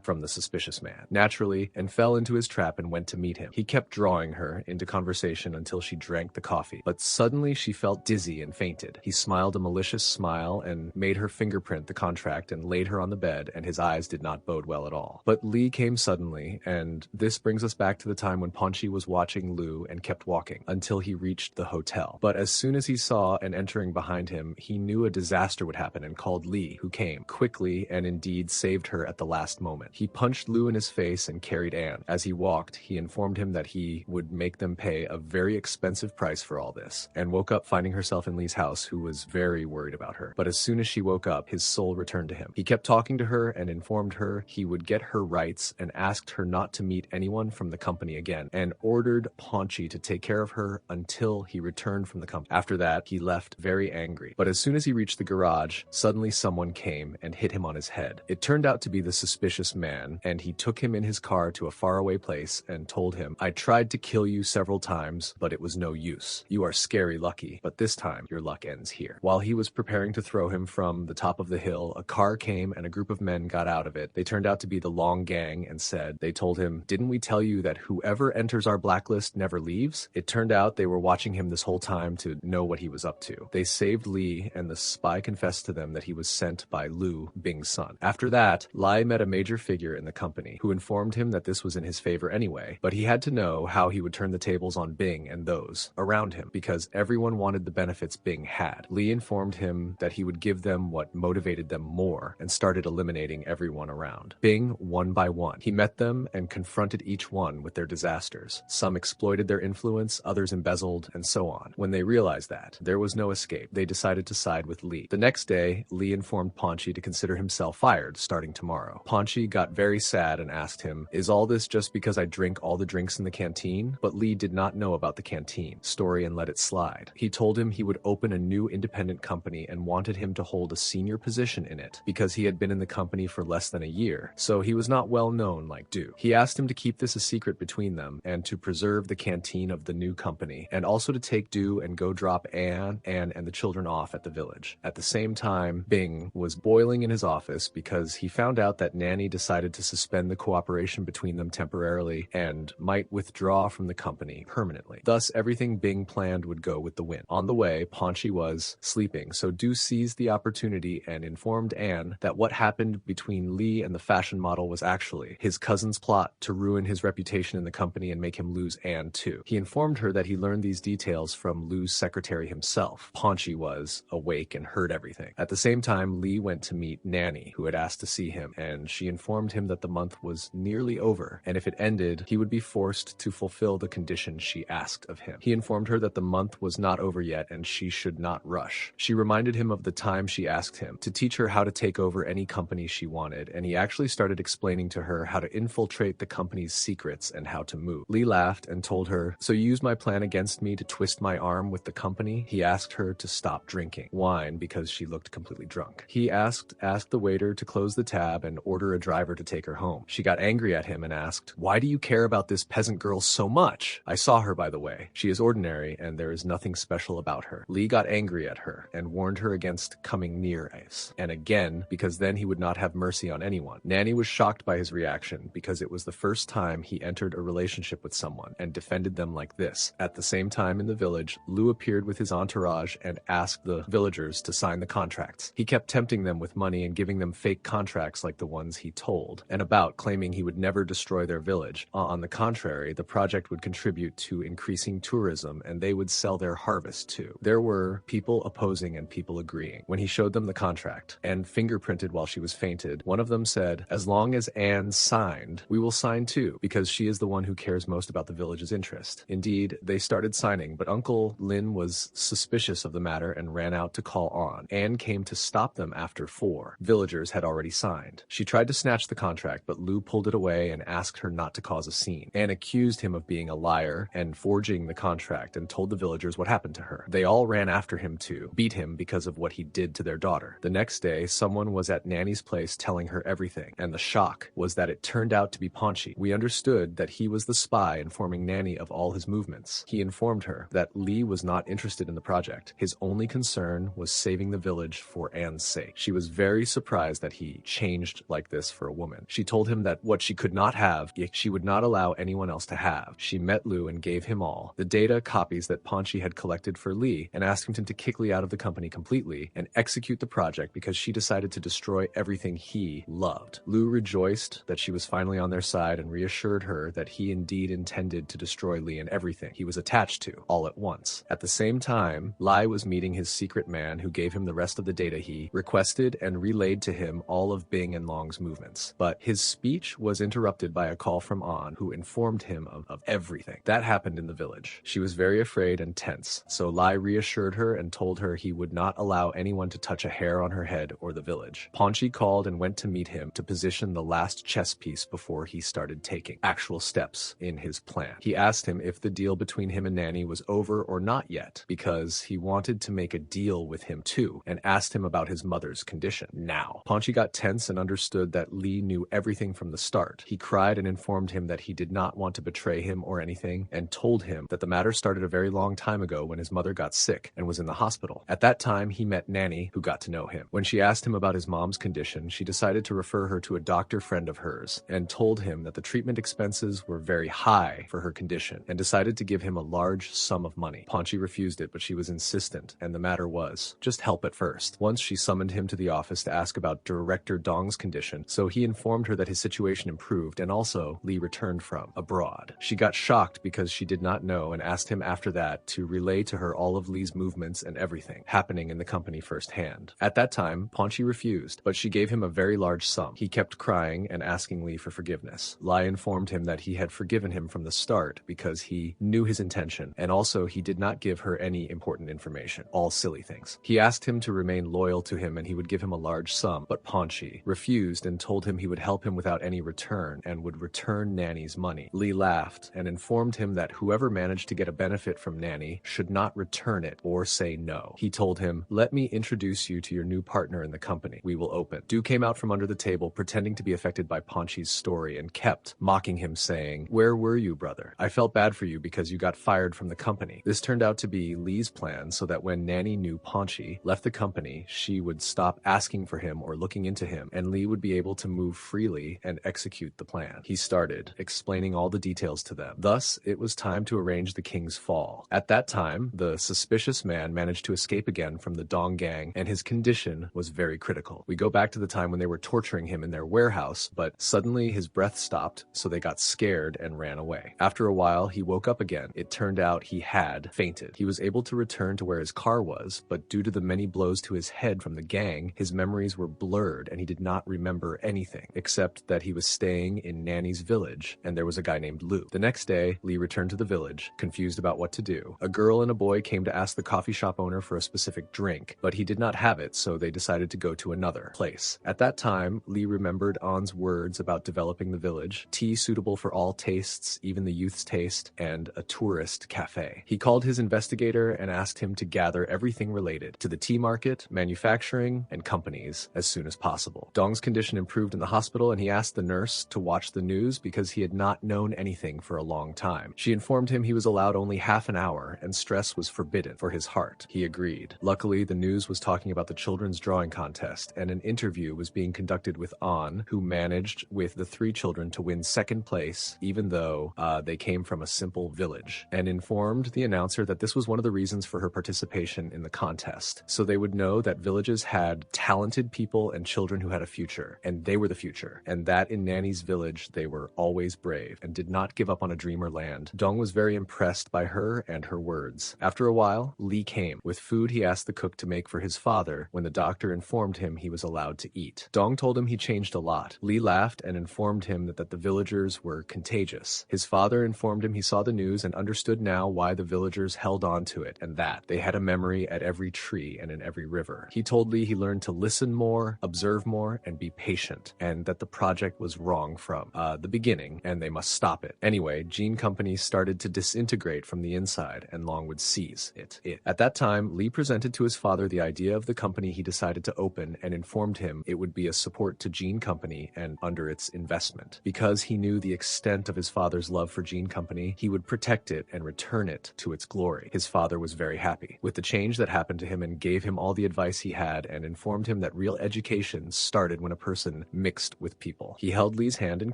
from the suspicious man. Naturally, and fell into his trap and went to meet him. He kept drawing her into conversation until she drank the coffee, but suddenly she felt dizzy and fainted. He smiled a malicious smile and made her fingerprint the contract and laid her on the bed, and his eyes did not bode well at all. But Lee came suddenly, and this brings us back to the time when Ponchi was watching Lou and kept walking until he reached the hotel. But as soon as he saw an entering behind him, he knew a disaster would happen and called Lee, who came quickly and indeed saved her at the last moment. He punched Lou in his face and carried Anne. As he walked, he informed him that he would make them pay a very expensive price for all this, and woke up finding herself in Lee's house, who was very worried about her. But as soon as she woke up, his soul returned to him. He kept talking to her and informed her he would get her rights and asked her not to meet anyone from the company again, and ordered Ponchi to take care of her until he returned from the company. After that, he left very angry. But as soon as he reached the garage, suddenly someone came and hit him on his head. It turned out to be the suspicious man, and he took him in his car to a faraway place and told him, "I tried to kill you several times, but it was no use. You are scary lucky, but this time your luck ends here." While he was preparing to throw him from the top of the hill, a car came and a group of men got out of it. They turned out to be the Long Gang and said, they told him, "Didn't we tell you that whoever enters our blacklist never leaves?" It turned out they were watching him this whole time to know what he was up to. They saved Lee, and the spy confessed to them that he was sent by Lu, Bing's son. After that, Lai met a major figure in the company who informed him that this was in his favor anyway, but he had to know how he would turn the tables on Bing and those around him, because everyone wanted the benefits Bing had. Lee informed him that he would give them what motivated them more and started eliminating everyone around Bing one by one. He met them and confronted each one with their disasters. Some exploited their influence, others embezzled, and so on. When they realized that there was no escape, they decided to side with Lee. The next day, Lee informed Ponchi to consider himself fired starting tomorrow. Ponchi got very sad and asked him, "Is all this just because I drink all the drinks in the canteen?" But Lee did not know about the canteen story and let it slide. He told him he would open a new independent company and wanted him to hold a senior position in it because he had been in the company for less than a year, so he was not well known like Du. He asked him to keep this a secret between them and to preserve the canteen of the new company, and also to take Du and go drop Anne, and the children off at the village. At the same time, Bing was boiling in his office because he found out that Nanny decided to suspend the cooperation between them temporarily and might withdraw from the company permanently. Thus, everything Bing planned would go with the wind. On the way, Ponchi was sleeping, so Du seized the opportunity and informed Anne that what happened between Lee and the fashion model was actually his cousin's plot to ruin his reputation in the company and make him lose Anne too. He informed her that he learned these details from Lu's secretary himself. Ponchi was awake and heard everything. At the same time, Lee went to meet Nanny, who had asked to see him, and she informed him that the month was nearly over, and if it ended, he would be forced to fulfill the conditions she asked of him. He informed her that the month was not over yet and she should not rush. She reminded him of the time she asked him to teach her how to take over any company she wanted, and he actually started explaining to her how to infiltrate the company's secrets and how to move. Lee laughed and told her, "So you used my plan against me to twist my arm with the company?" He asked her to stop drinking wine because she looked completely drunk. He asked the waiter to close the tab and order a driver to take her home. She got angry at him and asked, "Why do you care about this peasant girl so much? I saw her, by the way. She is ordinary and there is nothing special about her." Lee got angry at her and warned her against coming near Ace, and again, because then he would not have mercy on anyone. Nanny was shocked by his reaction because it was the first time he entered a relationship with someone and defended them like this. At the same time in the village, Lu appeared with his entourage and asked the villagers to sign the contracts. He kept tempting them with money and giving them fake contracts like the ones he told, and about claiming he would never destroy their village. On the contrary, the project would contribute to increasing tourism and they would sell their harvest too. There were people opposing and people agreeing. When he showed them the contract and fingerprinted while she was fainted, one of them said, "As long as Anne signed, we will sign too, because she is the one who cares most about the village's interest." Indeed, they started signing, but Uncle Lin was suspicious of the matter and ran out to call on. Anne came to stop them after 4 villagers had already signed. She tried to snatch the contract, but Lu pulled it away and asked her not to cause a scene. Anne accused him of being a liar and forging the contract and told the villagers what happened to her. They all ran after him to beat him because of what he did to their daughter. The next day, someone was at Nanny's place telling her everything, and the shock was that it turned out to be Ponchi. We understood that he was the spy informing Nanny of all his movements. He informed her that Lee was not interested in the project. His only concern was saving the village for Anne's sake. She was very surprised that he changed like this for a woman. She told him that what she could not have, she would not allow anyone else to have. She met Lu and gave him all the data copies that Ponchi had collected for Lee and asked him to kick Lee out of the company completely and execute the project because she decided to destroy everything he loved. Lu rejoiced that she was finally on their side and reassured her that he indeed intended to destroy Lee and everything he was attached to, all at once. At the same time, Lai was meeting his secret man who gave him the rest of the data he requested and relayed to him all of Bing and Long's movements. But his speech was interrupted by a call from An, who informed him of everything that happened in the village. She was very afraid afraid and tense, so Lai reassured her and told her he would not allow anyone to touch a hair on her head or the village. Ponchi called and went to meet him to position the last chess piece before he started taking actual steps in his plan. He asked him if the deal between him and Nanny was over or not yet, because he wanted to make a deal with him too, and asked him about his mother's condition. Now, Ponchi got tense and understood that Li knew everything from the start. He cried and informed him that he did not want to betray him or anything, and told him that the matter started a very long time ago when his mother got sick and was in the hospital. At that time, he met Nanny, who got to know him. When she asked him about his mom's condition, she decided to refer her to a doctor friend of hers, and told him that the treatment expenses were very high for her condition, and decided to give him a large sum of money. Ponchi refused it, but she was insistent, and the matter was just help at first. Once she summoned him to the office to ask about Director Dong's condition, so he informed her that his situation improved and also Li returned from abroad. She got shocked because she did not know and asked him after that to relay to her all of Li's movements and everything happening in the company firsthand. At that time, Ponchi refused, but she gave him a very large sum. He kept crying and asking Li for forgiveness. Lai informed him that he had forgiven him from the start because he knew his intention, and also he did not give her any important information, all silly things. He asked him to remain loyal to him and he would give him a large sum, but Ponchi refused and told him he would help him without any return and would return Nanny's money. Li laughed and informed him that whoever managed to get a benefit from Nanny should not return it or say no. He told him, "Let me introduce you to your new partner in the company. We will open." Du came out from under the table pretending to be affected by Ponchi's story and kept mocking him, saying, "Where were you, brother? I felt bad for you because you got fired from the company." This turned out to be Li's plan so that when Nanny knew Ponchi left the company, she would stop asking for him or looking into him, and Li would be able to move freely and execute the plan. He started explaining all the details to them. Thus, it was time to arrange the king's fall. At that time, the suspicious man managed to escape again from the Dong gang, and his condition was very critical. We go back to the time when they were torturing him in their warehouse, but suddenly his breath stopped, so they got scared and ran away. After a while, he woke up again. It turned out he had fainted. He was able to return to where his car was, but due to the many blows to his head from the gang, his memories were blurred and he did not remember anything, except that he was staying in Nanny's village and there was a guy named Lu. The next day, Li returned to the village, confused about what to do. A girl and a boy came to ask the coffee shop owner for a specific drink, but he did not have it, so they decided to go to another place. At that time, Li remembered An's words about developing the village, tea suitable for all tastes, even the youth's taste, and a tourist cafe. He called his investigator and asked him to gather everything related to the tea market, manufacturing, and companies as soon as possible. Dong's condition improved in the hospital and he asked the nurse to watch the news because he had not known anything for a long time. She informed him he was allowed only half an hour and stress was forbidden for his heart. He agreed. Luckily, the news was talking about the children's drawing contest and an interview was being conducted with An, who managed with the 3 children to win second place even though they came from a simple village, and informed the announcer that this was one of the reasons for her participation in the contest, so they would know that villages had talented people and children who had a future, and they were the future, and that in Nanny's village they were always brave and did not give up on a dream or land. Dong was very impressed by her and her words. After a while, Li came. With food he asked the cook to make for his father when the doctor informed him he was allowed to eat. Dong told him he changed a lot. Li laughed and informed him that the villagers were contagious. His father informed him he saw the news and understood now why the villagers held on to it, and that they had a memory at every tree and in every river. He told Li he learned to listen more, observe more, and be patient, and that the project was wrong from the beginning, and they must stop it. Anyway, Gene Company started to disintegrate from the inside, and Long would seize it. At that time, Li presented to his father the idea of the company he decided to open and informed him it would be a support to Gene Company and under its investment. Because he knew the extent of his father's love for Gene Company, he would protect it and return it to its glory. His father was very happy with the change that happened to him and gave him all the advice he had and informed him that real education started when a person mixed with people. He held Li's hand and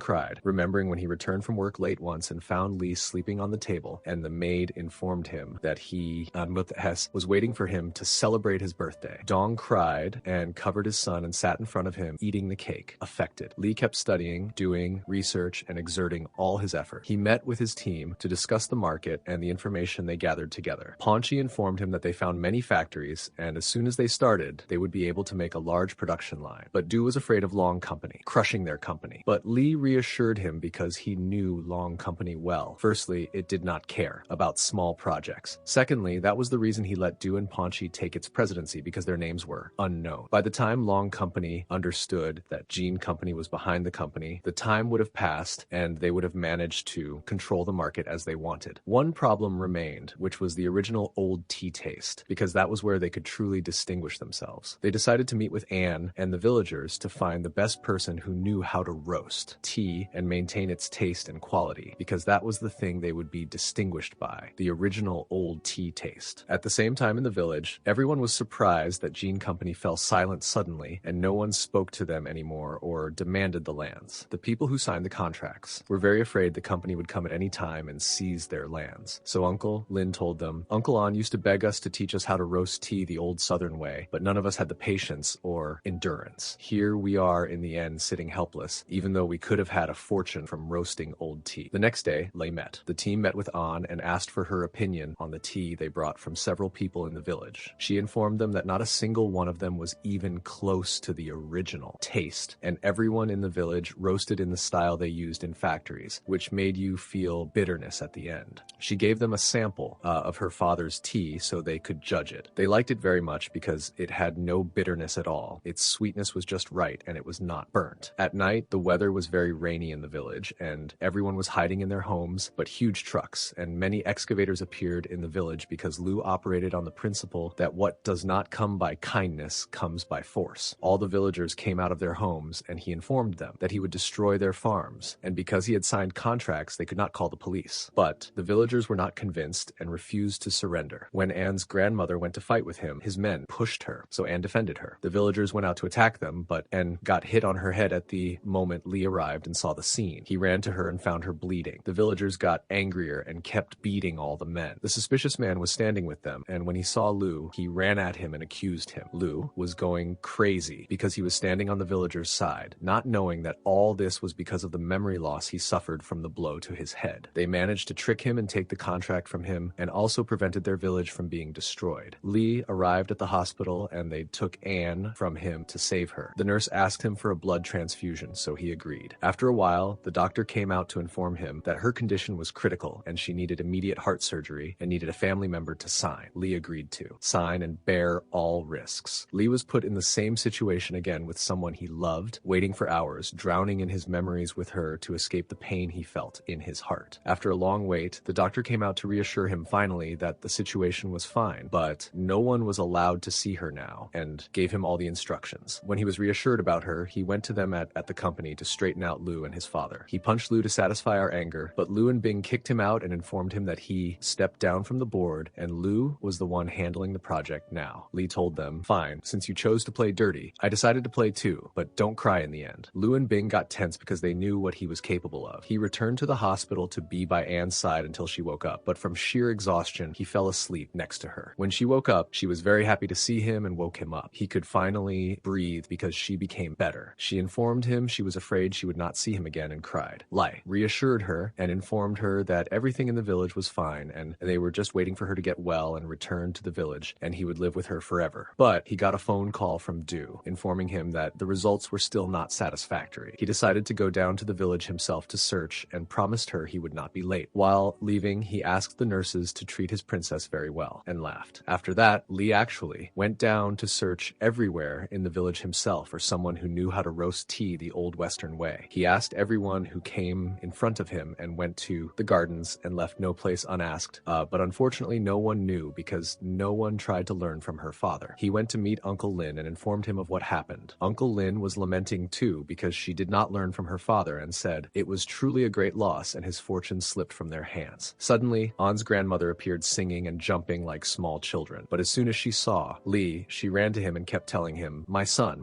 cried, remembering when he returned from work late once and found Li sleeping on the table, and the maid informed him that he, Hess, was waiting for him to celebrate his birthday. Dong cried and covered his son and sat in front of him, eating the cake, affected. Li kept studying, doing research, and exerting all his effort. He met with his team to discuss the market and the information they gathered together. Ponchi informed him that they found many factories, and as soon as they started, they would be able to make a large production line. But Du was afraid of Long Company, crushing their company. But Li reassured him because he knew Long Company well. Firstly, it did not care about small small projects. Secondly, that was the reason he let Du and Ponchi take its presidency, because their names were unknown. By the time Long Company understood that Gene Company was behind the company, the time would have passed and they would have managed to control the market as they wanted. One problem remained, which was the original old tea taste, because that was where they could truly distinguish themselves. They decided to meet with Anne and the villagers to find the best person who knew how to roast tea and maintain its taste and quality, because that was the thing they would be distinguished by, the original old tea taste. At the same time in the village, everyone was surprised that Gene Company fell silent suddenly and no one spoke to them anymore or demanded the lands. The people who signed the contracts were very afraid the company would come at any time and seize their lands. So Uncle Lin told them, "Uncle An used to beg us to teach us how to roast tea the old southern way, but none of us had the patience or endurance. Here we are in the end sitting helpless, even though we could have had a fortune from roasting old tea." The next day, they met. The team met with An and asked for her opinion on the tea they brought from several people in the village. She informed them that not a single one of them was even close to the original taste, and everyone in the village roasted in the style they used in factories, which made you feel bitterness at the end. She gave them a sample of her father's tea so they could judge it. They liked it very much because it had no bitterness at all. Its sweetness was just right and it was not burnt. At night, the weather was very rainy in the village and everyone was hiding in their homes, but huge trucks and many excavators appeared in the village because Lu operated on the principle that what does not come by kindness comes by force. All the villagers came out of their homes and he informed them that he would destroy their farms, and because he had signed contracts, they could not call the police. But the villagers were not convinced and refused to surrender. When Anne's grandmother went to fight with him, his men pushed her, so Anne defended her. The villagers went out to attack them, but Anne got hit on her head at the moment Lee arrived and saw the scene. He ran to her and found her bleeding. The villagers got angrier and kept beating all the men. The suspicious man was standing with them, and when he saw Lu, he ran at him and accused him. Lu was going crazy because he was standing on the villagers' side, not knowing that all this was because of the memory loss he suffered from the blow to his head. They managed to trick him and take the contract from him, and also prevented their village from being destroyed. Lee arrived at the hospital and they took Anne from him to save her. The nurse asked him for a blood transfusion, so he agreed. After a while, the doctor came out to inform him that her condition was critical and she needed immediate heart surgery and needed a family member to sign. Lee agreed to sign and bear all risks. Lee was put in the same situation again with someone he loved, waiting for hours, drowning in his memories with her to escape the pain he felt in his heart. After a long wait, the doctor came out to reassure him finally that the situation was fine, but no one was allowed to see her now, and gave him all the instructions. When he was reassured about her, he went to them at the company to straighten out Lu and his father. He punched Lu to satisfy our anger, but Lu and Bing kicked him out and informed him that he stepped down from the board and Lu was the one handling the project now. Lee told them, "Fine, since you chose to play dirty, I decided to play too, but don't cry in the end." Lu and Bing got tense because they knew what he was capable of. He returned to the hospital to be by Anne's side until she woke up, but from sheer exhaustion, he fell asleep next to her. When she woke up, she was very happy to see him and woke him up. He could finally breathe because she became better. She informed him she was afraid she would not see him again and cried. Lai reassured her and informed her that everything in the village was fine and they were just waiting for her to get well and return to the village and he would live with her forever. But he got a phone call from Du informing him that the results were still not satisfactory. He decided to go down to the village himself to search and promised her he would not be late. While leaving, he asked the nurses to treat his princess very well and laughed. After that, Lee actually went down to search everywhere in the village himself for someone who knew how to roast tea the old Western way. He asked everyone who came in front of him and went to the gardens and left no place unasked, but unfortunately no one knew because no one tried to learn from her father. He went to meet Uncle Lin and informed him of what happened. Uncle Lin was lamenting too because she did not learn from her father and said it was truly a great loss and his fortune slipped from their hands. Suddenly, An's grandmother appeared singing and jumping like small children, but as soon as she saw Lee, she ran to him and kept telling him, my son,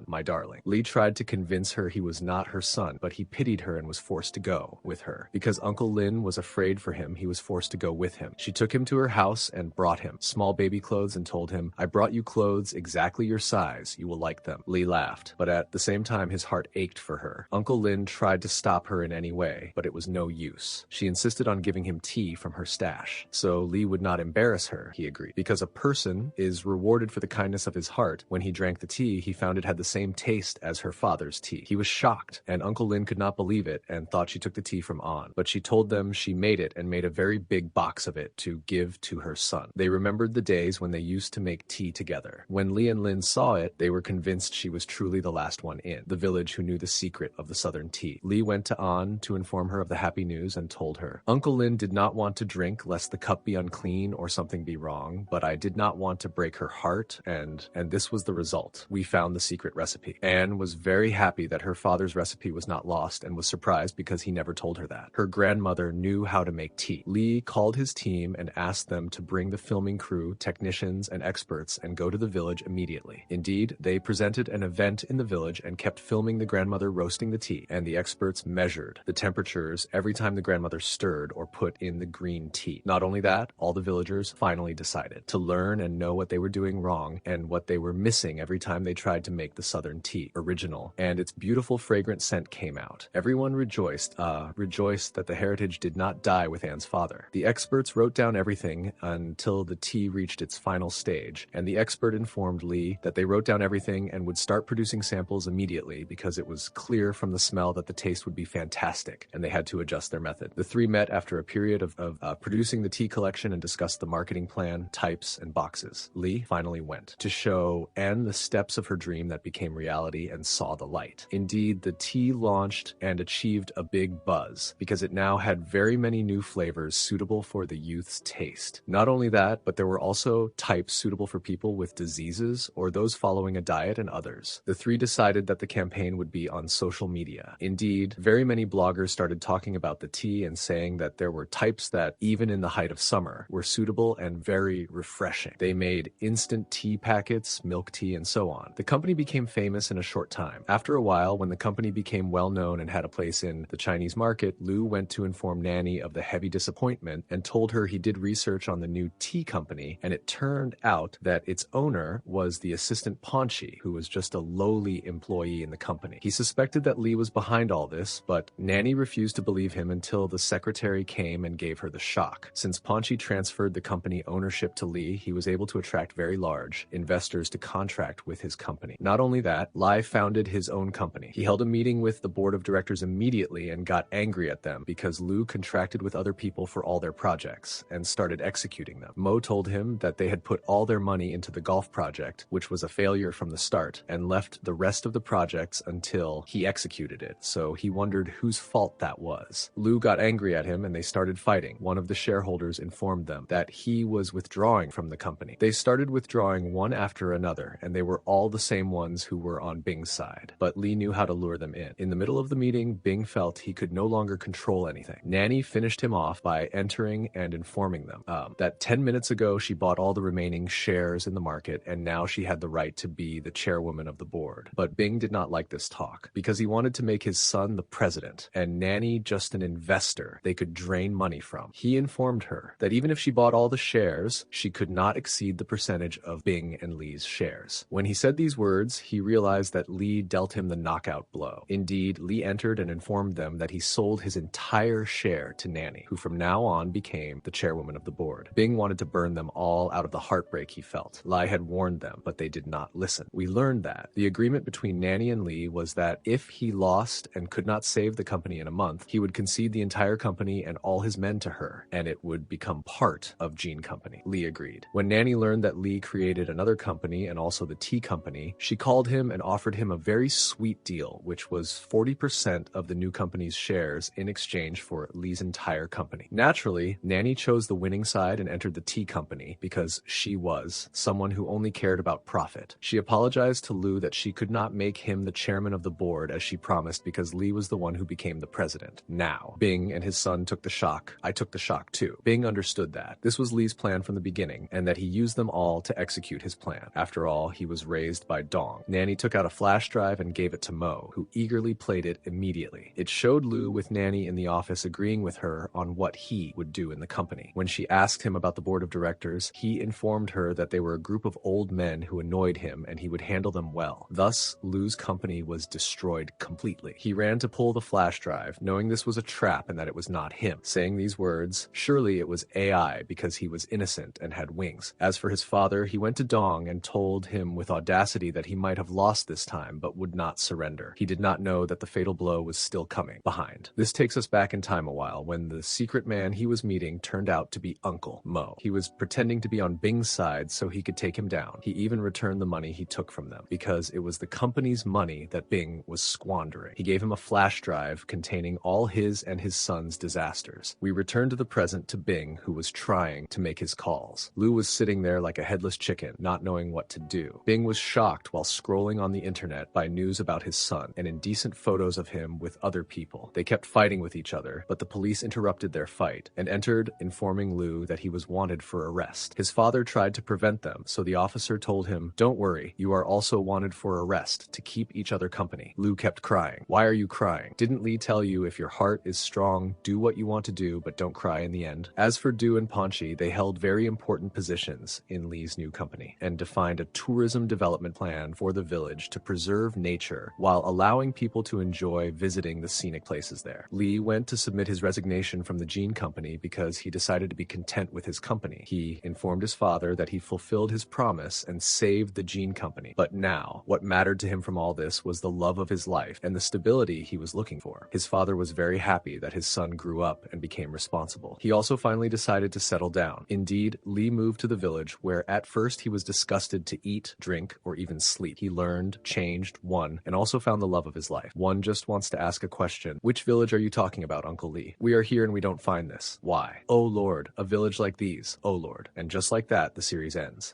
my darling." Lee tried to convince her he was not her son, but he pitied her and was forced to go with her. Because Uncle Lin was afraid for him, he was forced to go with him. She took him to her house and brought him small baby clothes and told him, "I brought you clothes exactly your size. You will like them." Lee laughed, but at the same time his heart ached for her. Uncle Lin tried to stop her in any way, but it was no use. She insisted on giving him tea from her stash, so Lee would not embarrass her, he agreed. Because a person is rewarded for the kindness of his heart, when he drank the tea, he found it had the same taste as her father's tea. He was shocked, and Uncle Lin could not believe it and thought she took the tea from An, but she told them she made it and made a very big big box of it to give to her son. They remembered the days when they used to make tea together. When Li and Lin saw it, they were convinced she was truly the last one in the village who knew the secret of the southern tea. Li went to An to inform her of the happy news and told her, "Uncle Lin did not want to drink lest the cup be unclean or something be wrong, but I did not want to break her heart, and this was the result. We found the secret recipe." Anne was very happy that her father's recipe was not lost and was surprised because he never told her that. Her grandmother knew how to make tea. Li called his team and asked them to bring the filming crew, technicians, and experts and go to the village immediately. Indeed, they presented an event in the village and kept filming the grandmother roasting the tea, and the experts measured the temperatures every time the grandmother stirred or put in the green tea. Not only that, all the villagers finally decided to learn and know what they were doing wrong and what they were missing every time they tried to make the southern tea original, and its beautiful fragrant scent came out. Everyone rejoiced that the heritage did not die with Anne's father. The experts wrote down everything until the tea reached its final stage, and the expert informed Li that they wrote down everything and would start producing samples immediately because it was clear from the smell that the taste would be fantastic, and they had to adjust their method. The three met after a period of producing the tea collection and discussed the marketing plan, types, and boxes. Li finally went to show Anne the steps of her dream that became reality and saw the light. Indeed, the tea launched and achieved a big buzz because it now had very many new flavors suitable for the youth's taste. Not only that, but there were also types suitable for people with diseases or those following a diet and others. The three decided that the campaign would be on social media. Indeed, very many bloggers started talking about the tea and saying that there were types that, even in the height of summer, were suitable and very refreshing. They made instant tea packets, milk tea, and so on. The company became famous in a short time. After a while, when the company became well known and had a place in the Chinese market, Lu went to inform Nanny of the heavy disappointment and told her he did research on the new tea company, and it turned out that its owner was the assistant Ponchi, who was just a lowly employee in the company. He suspected that Li was behind all this, but Nanny refused to believe him until the secretary came and gave her the shock. Since Ponchi transferred the company ownership to Li, he was able to attract very large investors to contract with his company. Not only that, Lai founded his own company. He held a meeting with the board of directors immediately and got angry at them because Lu contracted with other people for all their projects and started executing them. Mo told him that they had put all their money into the golf project, which was a failure from the start, and left the rest of the projects until he executed it, so he wondered whose fault that was. Lu got angry at him and they started fighting. One of the shareholders informed them that he was withdrawing from the company. They started withdrawing one after another, and they were all the same ones who were on Bing's side, but Li knew how to lure them in. In the middle of the meeting, Bing felt he could no longer control anything. Nanny finished him off by entering and informing them that 10 minutes ago she bought all the remaining shares in the market, and now she had the right to be the chairwoman of the board. But Bing did not like this talk because he wanted to make his son the president and Nanny just an investor they could drain money from. He informed her that even if she bought all the shares, she could not exceed the percentage of Bing and Li's shares. When he said these words, he realized that Li dealt him the knockout blow. Indeed, Li entered and informed them that he sold his entire share to Nanny, who from now on became the chairwoman of the board. Bing wanted to burn them all out of the heartbreak he felt. Lai had warned them, but they did not listen. We learned that the agreement between Nanny and Li was that if he lost and could not save the company in a month, he would concede the entire company and all his men to her, and it would become part of Jean Company. Li agreed. When Nanny learned that Li created another company and also the tea company, she called him and offered him a very sweet deal, which was 40% of the new company's shares in exchange for Li's entire company. Naturally, Nanny chose the winning side and entered the tea company because she was someone who only cared about profit. She apologized to Lu that she could not make him the chairman of the board as she promised because Li was the one who became the president. Now, Bing and his son took the shock. I took the shock too. Bing understood that this was Li's plan from the beginning and that he used them all to execute his plan. After all, he was raised by Dong. Nanny took out a flash drive and gave it to Mo, who eagerly played it immediately. It showed Lu with Nanny in the office agreeing with her on what he would do in the company. When she asked him about the board of directors, he informed her that they were a group of old men who annoyed him and he would handle them well. Thus, Lu's company was destroyed completely. He ran to pull the flash drive, knowing this was a trap and that it was not him. Saying these words, surely it was AI because he was innocent and had wings. As for his father, he went to Dong and told him with audacity that he might have lost this time but would not surrender. He did not know that the fatal blow was still coming behind. This takes us back in time a while when the secret man he he was meeting turned out to be Uncle Mo. He was pretending to be on Bing's side so he could take him down. He even returned the money he took from them because it was the company's money that Bing was squandering. He gave him a flash drive containing all his and his son's disasters. We returned to the present to Bing, who was trying to make his calls. Lou was sitting there like a headless chicken, not knowing what to do. Bing was shocked while scrolling on the internet by news about his son and indecent photos of him with other people. They kept fighting with each other, but the police interrupted their fight and entered, informing Lou that he was wanted for arrest. His father tried to prevent them, so the officer told him, "Don't worry, you are also wanted for arrest to keep each other company." Lou kept crying. "Why are you crying? Didn't Lee tell you if your heart is strong, do what you want to do, but don't cry in the end?" As for Du and Ponchi, they held very important positions in Lee's new company and defined a tourism development plan for the village to preserve nature while allowing people to enjoy visiting the scenic places there. Lee went to submit his resignation from the Jean Company because he decided to be content with his company. He informed his father that he fulfilled his promise and saved the Jean Company. But now, what mattered to him from all this was the love of his life and the stability he was looking for. His father was very happy that his son grew up and became responsible. He also finally decided to settle down. Indeed, Lee moved to the village where at first he was disgusted to eat, drink, or even sleep. He learned, changed, won, and also found the love of his life. One just wants to ask a question. Which village are you talking about, Uncle Lee? We are here and we don't find this. Why? Oh Lord, a village like these. Oh Lord. And just like that, the series ends.